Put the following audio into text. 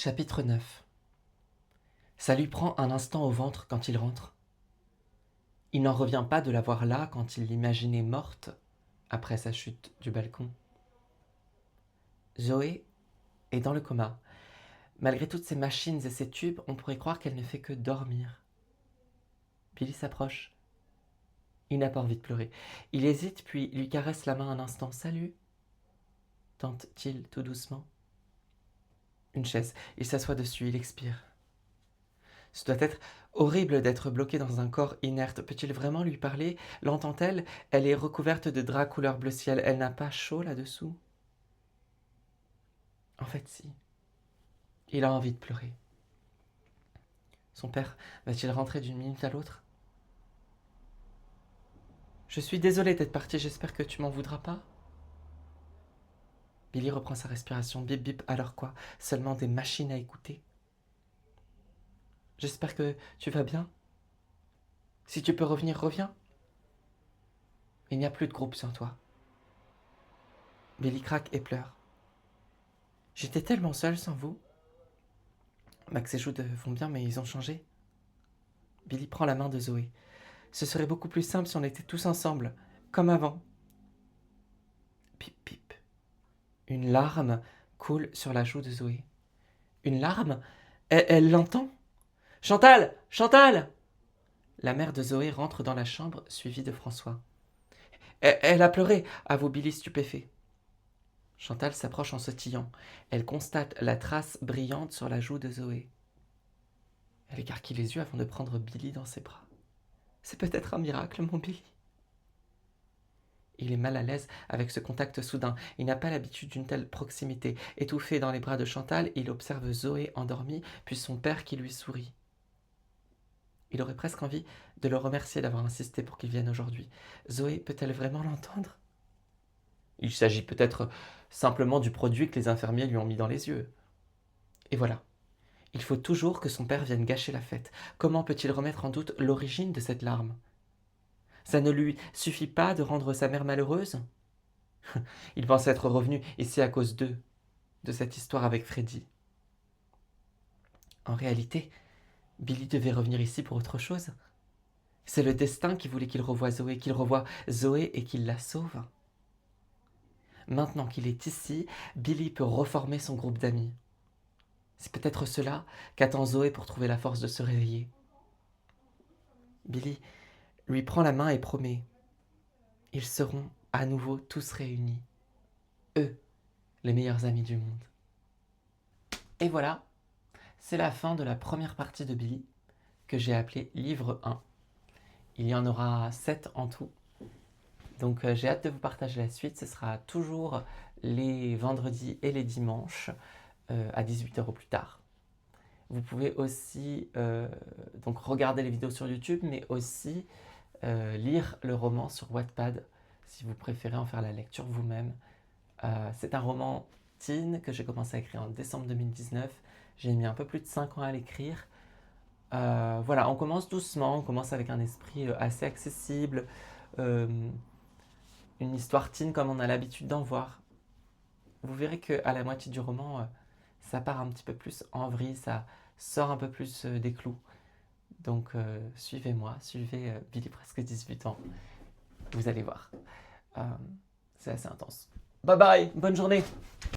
Chapitre 9. Ça lui prend un instant au ventre quand il rentre. Il n'en revient pas de la voir là quand il l'imaginait morte après sa chute du balcon. Zoé est dans le coma. Malgré toutes ces machines et ces tubes, on pourrait croire qu'elle ne fait que dormir. Billy s'approche. Il n'a pas envie de pleurer. Il hésite puis lui caresse la main un instant. « Salut !» tente-t-il tout doucement. Une chaise. Il s'assoit dessus, il expire. Ce doit être horrible d'être bloqué dans un corps inerte. Peut-il vraiment lui parler? L'entend-elle? Elle est recouverte de drap couleur bleu ciel. Elle n'a pas chaud là-dessous? En fait, si. Il a envie de pleurer. Son père va-t-il rentrer d'une minute à l'autre? Je suis désolée d'être partie, j'espère que tu m'en voudras pas. Billy reprend sa respiration. Bip bip, alors quoi? Seulement des machines à écouter. J'espère que tu vas bien. Si tu peux revenir, reviens. Il n'y a plus de groupe sans toi. Billy craque et pleure. J'étais tellement seule sans vous. Max et Jude vont bien, mais ils ont changé. Billy prend la main de Zoé. Ce serait beaucoup plus simple si on était tous ensemble, comme avant. Pip pip. Une larme coule sur la joue de Zoé. Une larme? Elle l'entend? Chantal! Chantal! La mère de Zoé rentre dans la chambre, suivie de François. Elle a pleuré, avoue Billy stupéfait. Chantal s'approche en sautillant. Elle constate la trace brillante sur la joue de Zoé. Elle écarquille les yeux avant de prendre Billy dans ses bras. C'est peut-être un miracle, mon Billy. Il est mal à l'aise avec ce contact soudain. Il n'a pas l'habitude d'une telle proximité. Étouffé dans les bras de Chantal, il observe Zoé endormie, puis son père qui lui sourit. Il aurait presque envie de le remercier d'avoir insisté pour qu'il vienne aujourd'hui. Zoé peut-elle vraiment l'entendre? Il s'agit peut-être simplement du produit que les infirmiers lui ont mis dans les yeux. Et voilà. Il faut toujours que son père vienne gâcher la fête. Comment peut-il remettre en doute l'origine de cette larme? Ça ne lui suffit pas de rendre sa mère malheureuse? Il pense être revenu ici à cause d'eux, de cette histoire avec Freddy. En réalité, Billy devait revenir ici pour autre chose. C'est le destin qui voulait qu'il revoie Zoé et qu'il la sauve. Maintenant qu'il est ici, Billy peut reformer son groupe d'amis. C'est peut-être cela qu'attend Zoé pour trouver la force de se réveiller. Billy lui prend la main et promet. Ils seront à nouveau tous réunis. Eux, les meilleurs amis du monde. Et voilà, c'est la fin de la première partie de Billy, que j'ai appelée Livre 1. Il y en aura 7 en tout. Donc j'ai hâte de vous partager la suite. Ce sera toujours les vendredis et les dimanches à 18h au plus tard. Vous pouvez aussi donc regarder les vidéos sur YouTube, mais aussi lire le roman sur Wattpad si vous préférez en faire la lecture vous-même. C'est un roman teen que j'ai commencé à écrire en décembre 2019. J'ai mis un peu plus de 5 ans à l'écrire. Voilà, on commence doucement, on commence avec un esprit assez accessible, une histoire teen comme on a l'habitude d'en voir. Vous verrez qu'à la moitié du roman, ça part un petit peu plus en vrille, ça sort un peu plus des clous. Donc suivez-moi, suivez Billy presque 18 ans, vous allez voir. C'est assez intense. Bye bye, bonne journée!